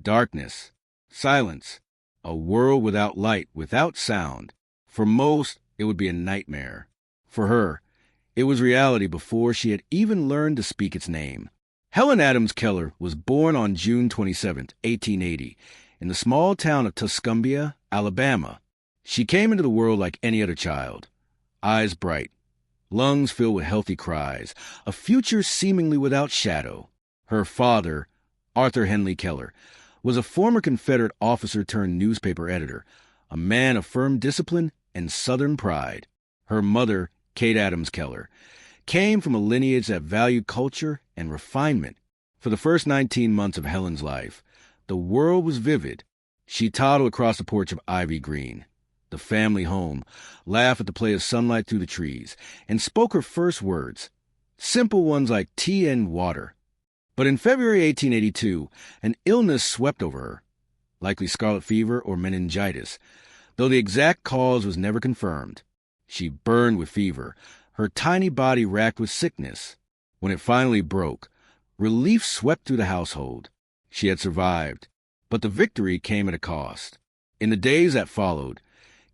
darkness, silence, a world without light, without sound. For most, it would be a nightmare. For her, it was reality before she had even learned to speak its name. Helen Adams Keller was born on June 27, 1880, in the small town of Tuscumbia, Alabama. She came into the world like any other child. Eyes bright, lungs filled with healthy cries, a future seemingly without shadow. Her father, Arthur Henley Keller, was a former Confederate officer turned newspaper editor, a man of firm discipline and Southern pride. Her mother, Kate Adams Keller, came from a lineage that valued culture and refinement. For the first 19 months of Helen's life, the world was vivid. She toddled across the porch of Ivy Green, the family home, laughed at the play of sunlight through the trees, and spoke her first words, simple ones like tea and water. But in February 1882, an illness swept over her, likely scarlet fever or meningitis, though the exact cause was never confirmed. She burned with fever, her tiny body racked with sickness. When it finally broke, relief swept through the household. She had survived, but the victory came at a cost. In the days that followed,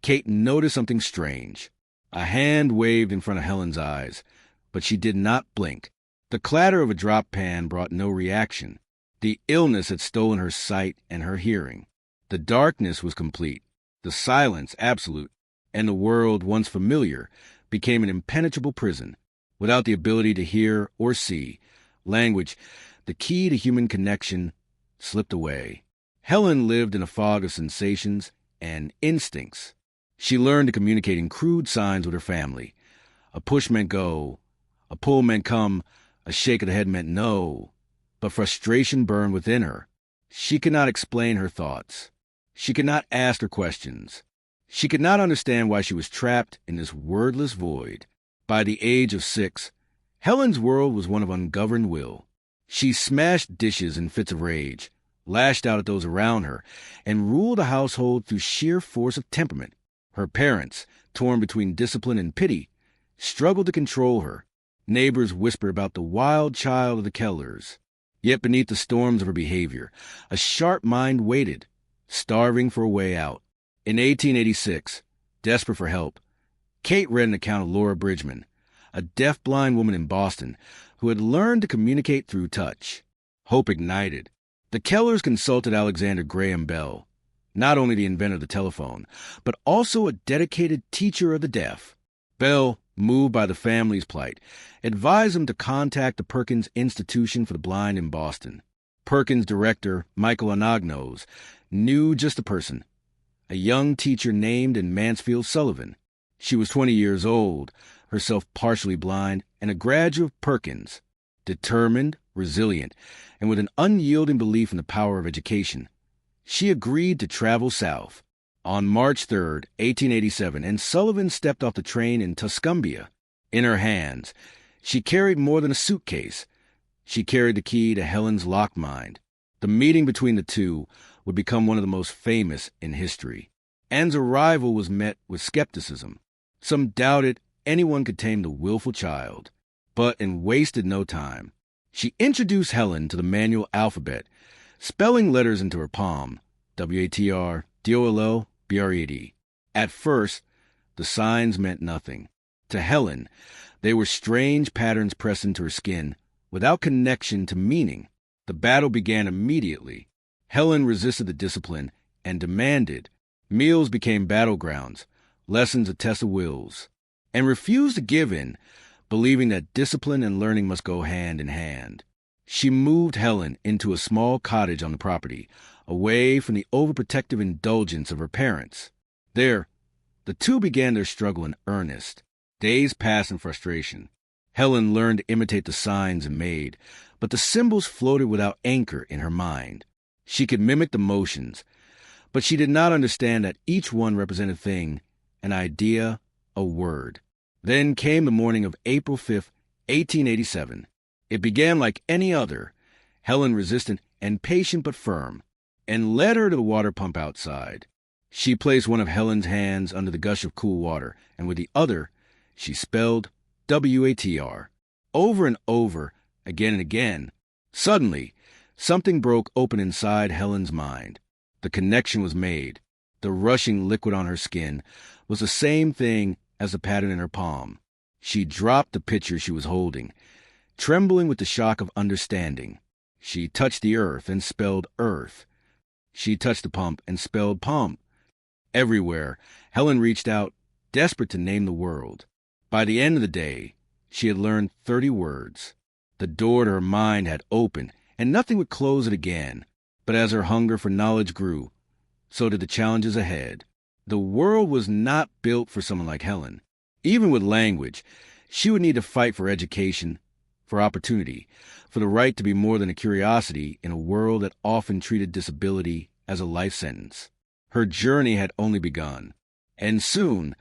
Kate noticed something strange. A hand waved in front of Helen's eyes, but she did not blink. The clatter of a drop pan brought no reaction. The illness had stolen her sight and her hearing. The darkness was complete, the silence absolute, and the world, once familiar, became an impenetrable prison. Without the ability to hear or see, language, the key to human connection, slipped away. Helen lived in a fog of sensations and instincts. She learned to communicate in crude signs with her family. A push meant go, a pull meant come, a shake of the head meant no. But frustration burned within her. She could not explain her thoughts. She could not ask her questions. She could not understand why she was trapped in this wordless void. By the age of 6, Helen's world was one of ungoverned will. She smashed dishes in fits of rage, lashed out at those around her, and ruled a household through sheer force of temperament. Her parents, torn between discipline and pity, struggled to control her. Neighbors whispered about the wild child of the Kellers. Yet beneath the storms of her behavior, a sharp mind waited, starving for a way out. In 1886, desperate for help, Kate read an account of Laura Bridgman, a deaf-blind woman in Boston who had learned to communicate through touch. Hope ignited. The Kellers consulted Alexander Graham Bell, not only the inventor of the telephone, but also a dedicated teacher of the deaf. Bell, moved by the family's plight, advised them to contact the Perkins Institution for the Blind in Boston. Perkins director Michael Anagnos knew just the person, a young teacher named Mansfield Sullivan. She was 20 years old, herself partially blind, and a graduate of Perkins. Determined, resilient, and with an unyielding belief in the power of education, she agreed to travel south. On March 3, 1887, and Sullivan stepped off the train in Tuscumbia. In her hands, she carried more than a suitcase. She carried the key to Helen's locked mind. The meeting between the two would become one of the most famous in history. Anne's arrival was met with skepticism. Some doubted anyone could tame the willful child. But Anne wasted no time. She introduced Helen to the manual alphabet, spelling letters into her palm, W-A-T-R, D-O-L-O, B-R-E-D. At first, the signs meant nothing. To Helen, they were strange patterns pressed into her skin, without connection to meaning. The battle began immediately. Helen resisted the discipline and demanded. Meals became battlegrounds, lessons a test of wills, and refused to give in, believing that discipline and learning must go hand in hand. She moved Helen into a small cottage on the property, away from the overprotective indulgence of her parents. There, the two began their struggle in earnest. Days passed in frustration. Helen learned to imitate the signs and made, but the symbols floated without anchor in her mind. She could mimic the motions, but she did not understand that each one represented a thing, an idea, a word. Then came the morning of April 5th, 1887. It began like any other, Helen resistant and patient but firm, and led her to the water pump outside. She placed one of Helen's hands under the gush of cool water, and with the other, she spelled W-A-T-R, over and over, again and again. Suddenly, Something broke open inside Helen's mind. The connection was made. The rushing liquid on her skin was the same thing as the pattern in her palm. She dropped the pitcher she was holding, trembling with the shock of understanding. She touched the earth and spelled earth. She touched the pump and spelled pump. Everywhere, Helen reached out, desperate to name the world. By the end of the day, she had learned 30 words. The door to her mind had opened, and nothing would close it again. But as her hunger for knowledge grew, so did the challenges ahead. The world was not built for someone like Helen. Even with language, she would need to fight for education, for opportunity, for the right to be more than a curiosity in a world that often treated disability as a life sentence. Her journey had only begun, and soon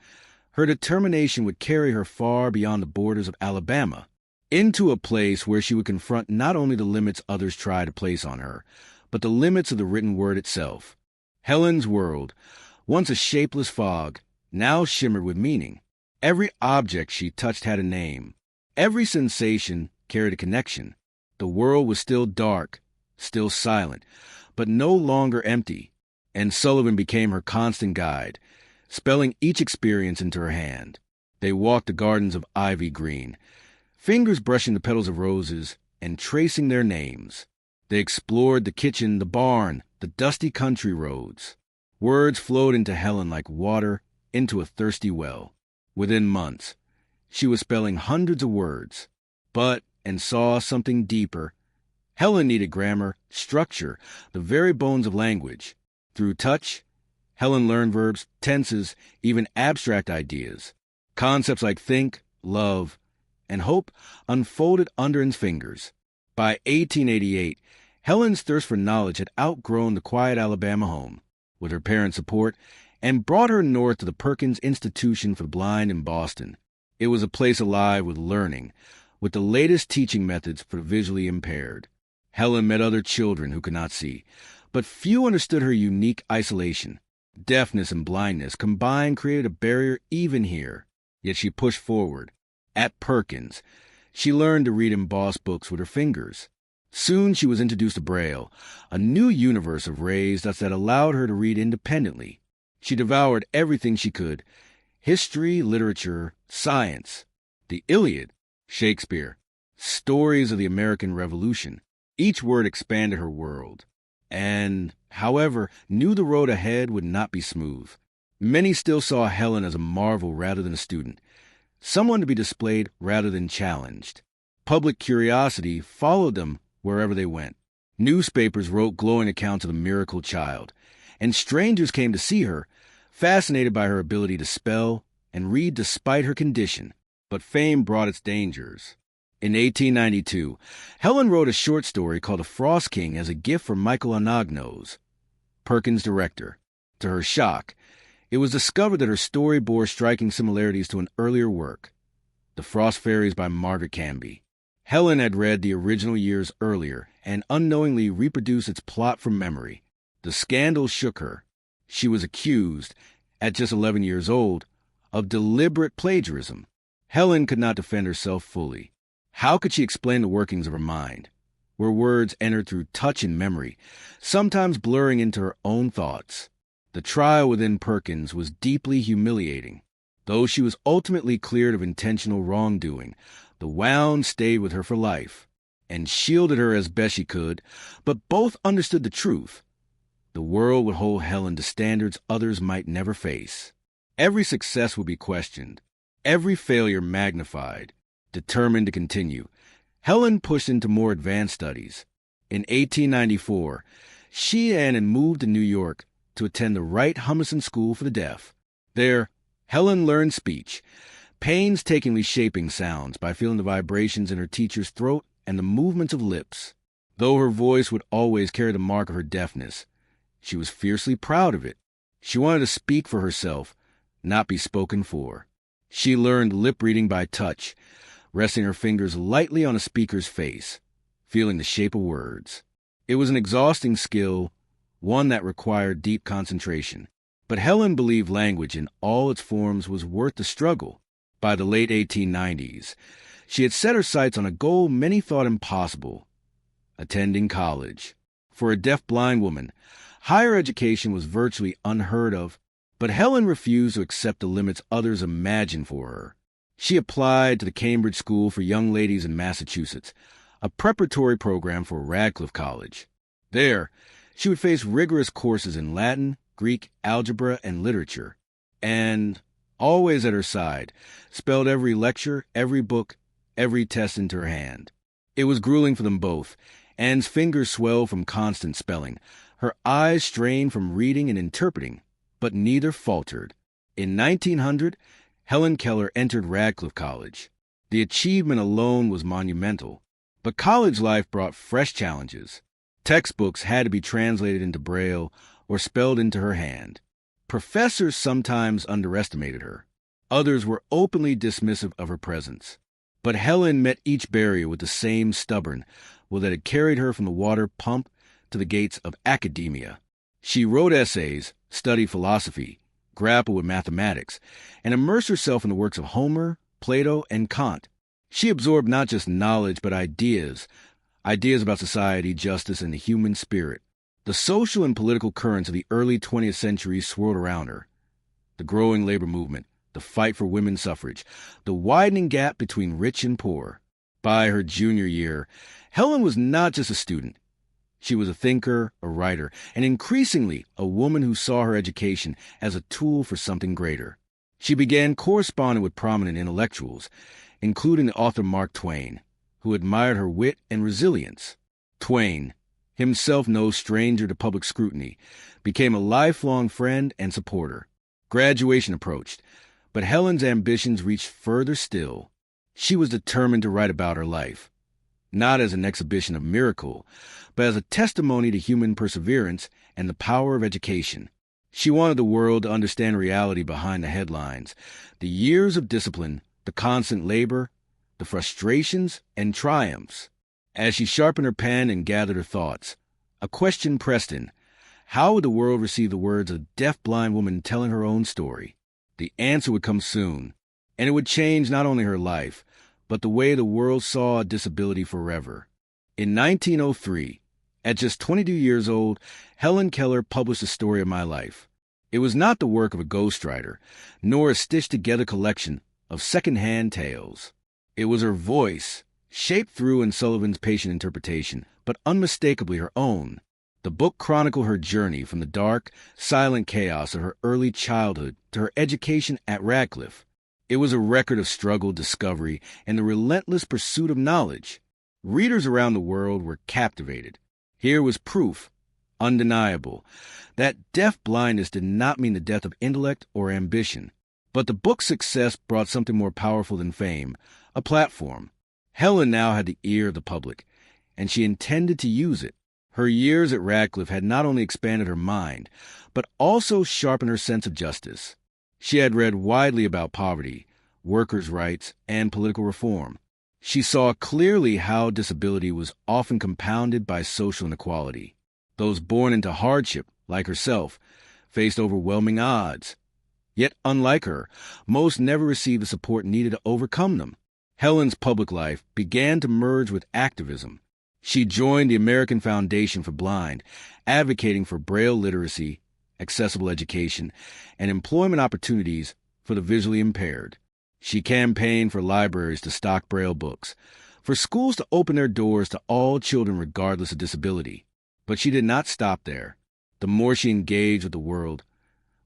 her determination would carry her far beyond the borders of Alabama, into a place where she would confront not only the limits others try to place on her, but the limits of the written word itself. Helen's world, once a shapeless fog, now shimmered with meaning. Every object she touched had a name. Every sensation carried a connection. The world was still dark, still silent, but no longer empty, and Sullivan became her constant guide, spelling each experience into her hand. They walked the gardens of ivy green, fingers brushing the petals of roses and tracing their names. They explored the kitchen, the barn, the dusty country roads. Words flowed into Helen like water into a thirsty well. Within months, she was spelling hundreds of words, and saw something deeper. Helen needed grammar, structure, the very bones of language. Through touch, Helen learned verbs, tenses, even abstract ideas. Concepts like think, love, and hope unfolded under his fingers. By 1888, Helen's thirst for knowledge had outgrown the quiet Alabama home, with her parents' support, and brought her north to the Perkins Institution for the Blind in Boston. It was a place alive with learning, with the latest teaching methods for the visually impaired. Helen met other children who could not see, but few understood her unique isolation. Deafness and blindness combined created a barrier even here, yet she pushed forward. At Perkins, she learned to read embossed books with her fingers. Soon she was introduced to Braille, a new universe of rays that allowed her to read independently. She devoured everything she could: history, literature, science, the Iliad, Shakespeare, stories of the American Revolution. Each word expanded her world, and, however, knew the road ahead would not be smooth. Many still saw Helen as a marvel rather than a student, someone to be displayed rather than challenged. Public curiosity followed them wherever they went. Newspapers wrote glowing accounts of the miracle child, and strangers came to see her, fascinated by her ability to spell and read despite her condition. But fame brought its dangers. In 1892, Helen wrote a short story called The Frost King as a gift for Michael Anagnos, Perkins' director. To her shock, it was discovered that her story bore striking similarities to an earlier work, The Frost Fairies by Margaret Canby. Helen had read the original years earlier and unknowingly reproduced its plot from memory. The scandal shook her. She was accused, at just 11 years old, of deliberate plagiarism. Helen could not defend herself fully. How could she explain the workings of her mind, where words entered through touch and memory, sometimes blurring into her own thoughts? The trial within Perkins was deeply humiliating. Though she was ultimately cleared of intentional wrongdoing, the wound stayed with her for life and shielded her as best she could, but both understood the truth. The world would hold Helen to standards others might never face. Every success would be questioned, every failure magnified. Determined to continue, Helen pushed into more advanced studies. In 1894, she and Anne moved to New York to attend the Wright Humison School for the Deaf. There, Helen learned speech, painstakingly shaping sounds by feeling the vibrations in her teacher's throat and the movements of lips. Though her voice would always carry the mark of her deafness, she was fiercely proud of it. She wanted to speak for herself, not be spoken for. She learned lip reading by touch, resting her fingers lightly on a speaker's face, feeling the shape of words. It was an exhausting skill, one that required deep concentration. But Helen believed language in all its forms was worth the struggle. By the late 1890s, she had set her sights on a goal many thought impossible: attending college. For a deaf-blind woman, higher education was virtually unheard of, but Helen refused to accept the limits others imagined for her. She applied to the Cambridge School for Young Ladies in Massachusetts, a preparatory program for Radcliffe College. There, she would face rigorous courses in Latin, Greek, algebra, and literature. And, always at her side, spelled every lecture, every book, every test into her hand. It was grueling for them both. Anne's fingers swelled from constant spelling, her eyes strained from reading and interpreting, but neither faltered. In 1900, Helen Keller entered Radcliffe College. The achievement alone was monumental, but college life brought fresh challenges. Textbooks had to be translated into Braille or spelled into her hand. Professors sometimes underestimated her. Others were openly dismissive of her presence. But Helen met each barrier with the same stubborn will that had carried her from the water pump to the gates of academia. She wrote essays, studied philosophy, grappled with mathematics, and immersed herself in the works of Homer, Plato, and Kant. She absorbed not just knowledge, but ideas about society, justice, and the human spirit. The social and political currents of the early 20th century swirled around her. The growing labor movement, the fight for women's suffrage, the widening gap between rich and poor. By her junior year, Helen was not just a student. She was a thinker, a writer, and increasingly a woman who saw her education as a tool for something greater. She began corresponding with prominent intellectuals, including the author Mark Twain, who admired her wit and resilience. Twain, himself no stranger to public scrutiny, became a lifelong friend and supporter. Graduation approached, but Helen's ambitions reached further still. She was determined to write about her life, not as an exhibition of miracle, but as a testimony to human perseverance and the power of education. She wanted the world to understand reality behind the headlines, the years of discipline, the constant labor, the frustrations and triumphs. As she sharpened her pen and gathered her thoughts, a question pressed in. How would the world receive the words of a deaf-blind woman telling her own story? The answer would come soon, and it would change not only her life, but the way the world saw a disability forever. In 1903, at just 22 years old, Helen Keller published A Story of My Life. It was not the work of a ghostwriter, nor a stitched-together collection of second-hand tales. It was her voice, shaped through in Sullivan's patient interpretation, but unmistakably her own. The book chronicled her journey from the dark, silent chaos of her early childhood to her education at Radcliffe. It was a record of struggle, discovery, and the relentless pursuit of knowledge. Readers around the world were captivated. Here was proof, undeniable, that deaf-blindness did not mean the death of intellect or ambition. But the book's success brought something more powerful than fame, a platform. Helen now had the ear of the public, and she intended to use it. Her years at Radcliffe had not only expanded her mind, but also sharpened her sense of justice. She had read widely about poverty, workers' rights, and political reform. She saw clearly how disability was often compounded by social inequality. Those born into hardship, like herself, faced overwhelming odds. Yet, unlike her, most never received the support needed to overcome them. Helen's public life began to merge with activism. She joined the American Foundation for Blind, advocating for Braille literacy, accessible education, and employment opportunities for the visually impaired. She campaigned for libraries to stock Braille books, for schools to open their doors to all children regardless of disability. But she did not stop there. The more she engaged with the world,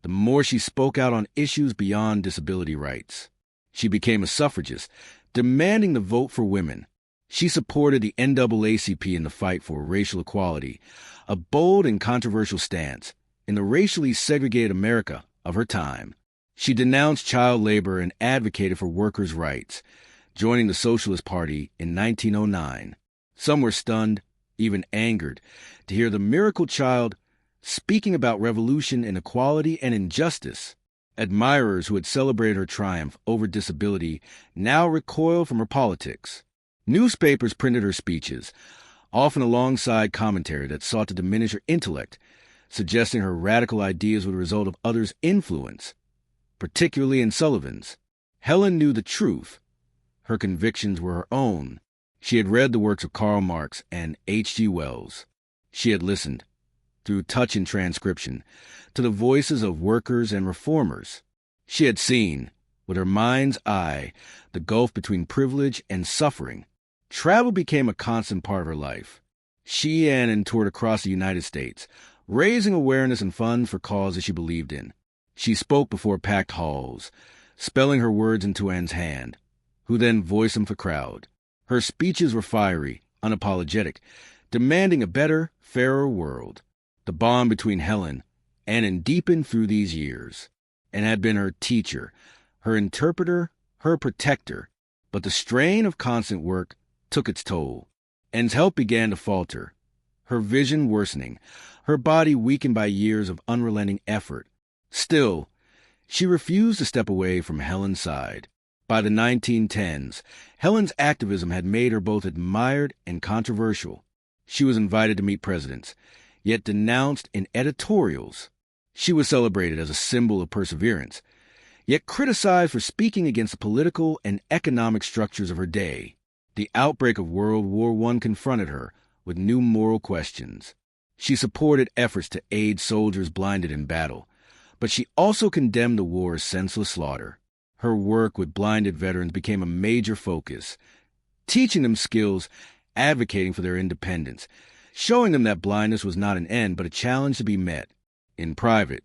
the more she spoke out on issues beyond disability rights. She became a suffragist, demanding the vote for women. She supported the NAACP in the fight for racial equality, a bold and controversial stance in the racially segregated America of her time. She denounced child labor and advocated for workers' rights, joining the Socialist Party in 1909. Some were stunned, even angered, to hear the miracle child speaking about revolution, inequality, and injustice. Admirers who had celebrated her triumph over disability now recoiled from her politics. Newspapers printed her speeches, often alongside commentary that sought to diminish her intellect, suggesting her radical ideas were the result of others' influence, particularly in Sullivan's. Helen knew the truth. Her convictions were her own, She had read the works of Karl Marx and H.G. Wells. She had listened, through touch and transcription, to the voices of workers and reformers. She had seen, with her mind's eye, the gulf between privilege and suffering. Travel became a constant part of her life. She and Anne toured across the United States, raising awareness and funds for causes she believed in. She spoke before packed halls, spelling her words into Anne's hand, who then voiced them for crowd. Her speeches were fiery, unapologetic, demanding a better, fairer world. The bond between Helen and Anne deepened through these years, and had been her teacher, her interpreter, her protector. But the strain of constant work took its toll. Anne's health began to falter, her vision worsening, her body weakened by years of unrelenting effort. Still, she refused to step away from Helen's side. By the 1910s, Helen's activism had made her both admired and controversial. She was invited to meet presidents, yet denounced in editorials. She was celebrated as a symbol of perseverance, yet criticized for speaking against the political and economic structures of her day. The outbreak of World War I confronted her with new moral questions. She supported efforts to aid soldiers blinded in battle, but she also condemned the war's senseless slaughter. Her work with blinded veterans became a major focus, teaching them skills, advocating for their independence, showing them that blindness was not an end but a challenge to be met. In private,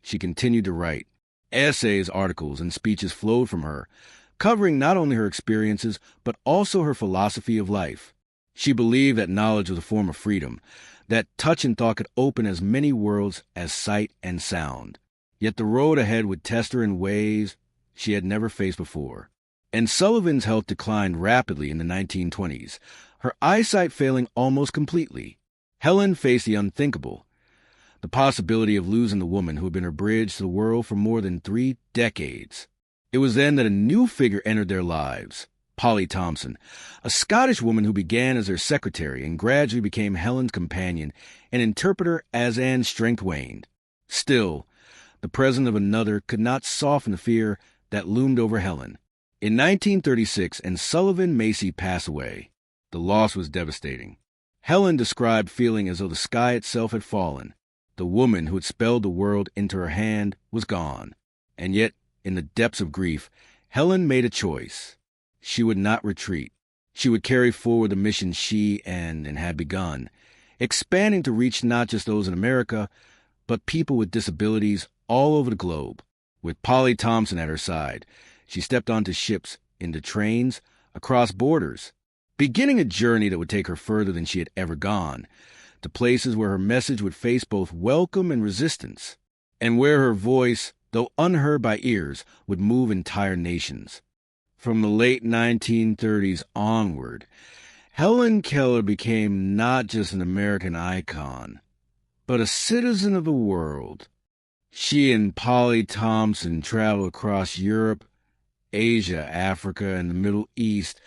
she continued to write. Essays, articles, and speeches flowed from her, covering not only her experiences but also her philosophy of life. She believed that knowledge was a form of freedom, that touch and thought could open as many worlds as sight and sound. Yet the road ahead would test her in ways she had never faced before. And Sullivan's health declined rapidly in the 1920s, her eyesight failing almost completely. Helen faced the unthinkable, the possibility of losing the woman who had been her bridge to the world for more than 3 decades. It was then that a new figure entered their lives, Polly Thomson, a Scottish woman who began as their secretary and gradually became Helen's companion and interpreter as Anne's strength waned. Still, the presence of another could not soften the fear that loomed over Helen. In 1936, and Sullivan Macy passed away. The loss was devastating. Helen described feeling as though the sky itself had fallen. The woman who had spelled the world into her hand was gone. And yet, in the depths of grief, Helen made a choice. She would not retreat. She would carry forward the mission she and had begun, expanding to reach not just those in America, but people with disabilities all over the globe. With Polly Thomson at her side, she stepped onto ships, into trains, across borders, beginning a journey that would take her further than she had ever gone, to places where her message would face both welcome and resistance, and where her voice, though unheard by ears, would move entire nations. From the late 1930s onward, Helen Keller became not just an American icon, but a citizen of the world. She and Polly Thomson traveled across Europe, Asia, Africa, and the Middle East,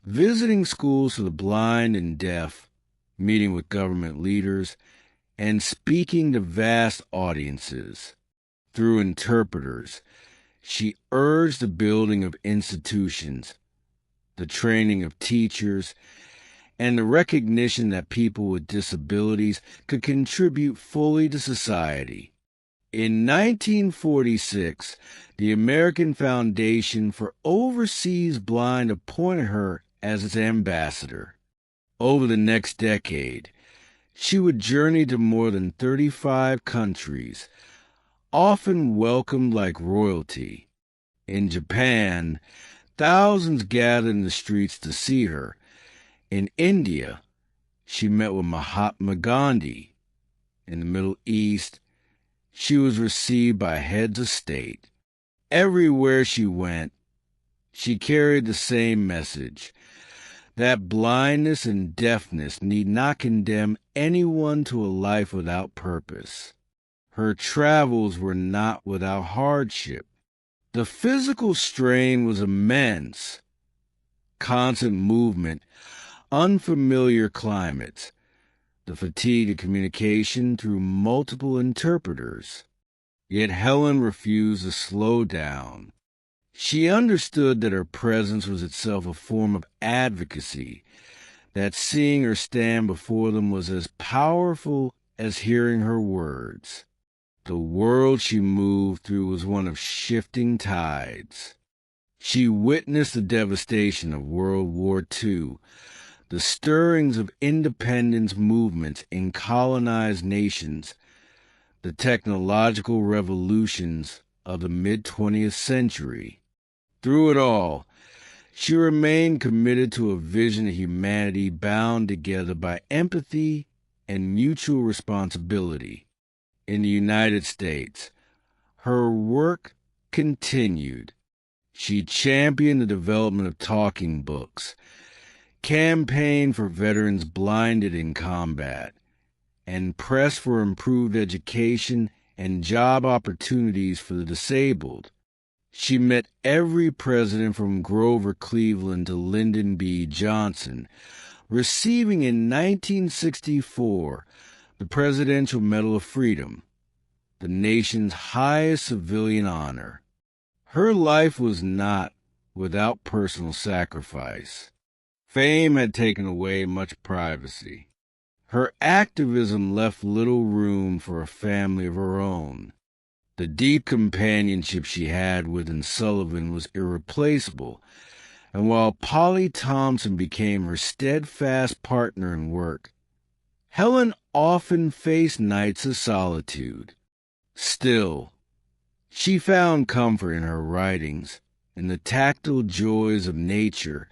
visiting schools for the blind and deaf, meeting with government leaders, and speaking to vast audiences. Through interpreters, she urged the building of institutions, the training of teachers, and the recognition that people with disabilities could contribute fully to society. In 1946, the American Foundation for Overseas Blind appointed her as its ambassador. Over the next decade, she would journey to more than 35 countries, often welcomed like royalty. In Japan, thousands gathered in the streets to see her. In India, she met with Mahatma Gandhi. In the Middle East, she was received by heads of state. Everywhere she went, she carried the same message, that blindness and deafness need not condemn anyone to a life without purpose. Her travels were not without hardship. The physical strain was immense. Constant movement, unfamiliar climates, the fatigue of communication through multiple interpreters. Yet Helen refused to slow down. She understood that her presence was itself a form of advocacy, that seeing her stand before them was as powerful as hearing her words. The world she moved through was one of shifting tides. She witnessed the devastation of World War II, the stirrings of independence movements in colonized nations, the technological revolutions of the mid-20th century. Through it all, she remained committed to a vision of humanity bound together by empathy and mutual responsibility. In the United States, her work continued. She championed the development of talking books, campaigned for veterans blinded in combat, and pressed for improved education and job opportunities for the disabled. She met every president from Grover Cleveland to Lyndon B. Johnson, receiving in 1964 the Presidential Medal of Freedom, the nation's highest civilian honor. Her life was not without personal sacrifice. Fame had taken away much privacy. Her activism left little room for a family of her own. The deep companionship she had with Sullivan was irreplaceable, and while Polly Thompson became her steadfast partner in work, Helen often faced nights of solitude. Still, she found comfort in her writings, in the tactile joys of nature,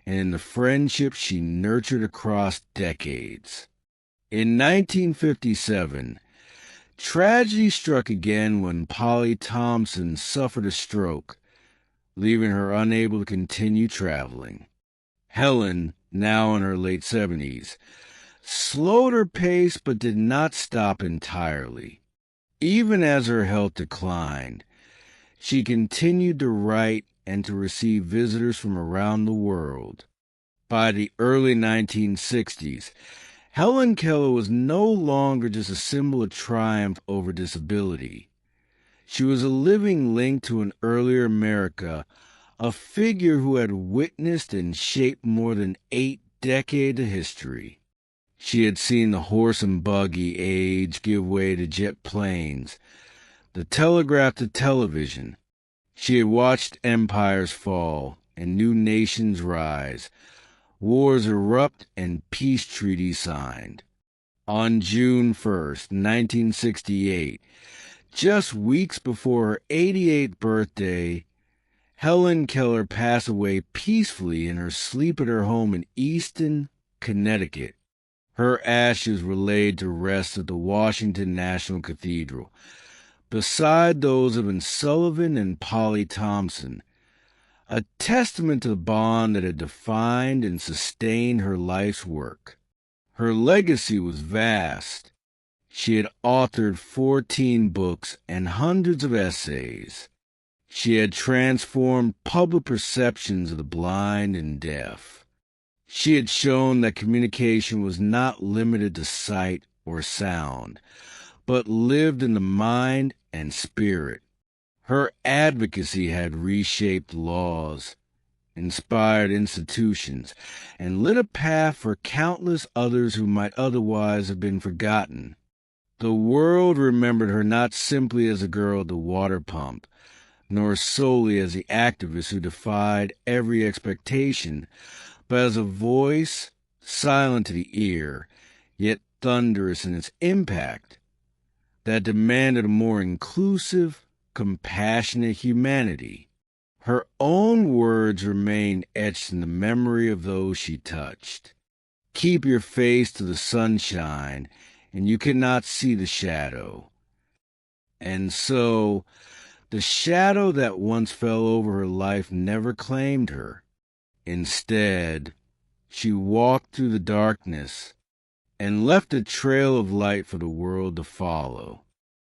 and in the friendships she nurtured across decades. In 1957, tragedy struck again when Polly Thompson suffered a stroke, leaving her unable to continue traveling. Helen, now in her late 70s, slowed her pace but did not stop entirely. Even as her health declined, she continued to write and to receive visitors from around the world. By the early 1960s, Helen Keller was no longer just a symbol of triumph over disability. She was a living link to an earlier America, a figure who had witnessed and shaped more than 8 decades of history. She had seen the horse and buggy age give way to jet planes, the telegraph to television. She had watched empires fall and new nations rise, wars erupt and peace treaties signed. On June 1st, 1968, just weeks before her 88th birthday, Helen Keller passed away peacefully in her sleep at her home in Easton, Connecticut. Her ashes were laid to rest at the Washington National Cathedral, beside those of Sullivan and Polly Thompson, a testament to the bond that had defined and sustained her life's work. Her legacy was vast. She had authored 14 books and hundreds of essays. She had transformed public perceptions of the blind and deaf. She had shown that communication was not limited to sight or sound, but lived in the mind and spirit. Her advocacy had reshaped laws, inspired institutions, and lit a path for countless others who might otherwise have been forgotten. The world remembered her not simply as a girl at the water pump, nor solely as the activist who defied every expectation, but as a voice silent to the ear, yet thunderous in its impact, that demanded a more inclusive, compassionate humanity. Her own words remain etched in the memory of those she touched. Keep your face to the sunshine, and you cannot see the shadow. And so, the shadow that once fell over her life never claimed her. Instead, she walked through the darkness and left a trail of light for the world to follow.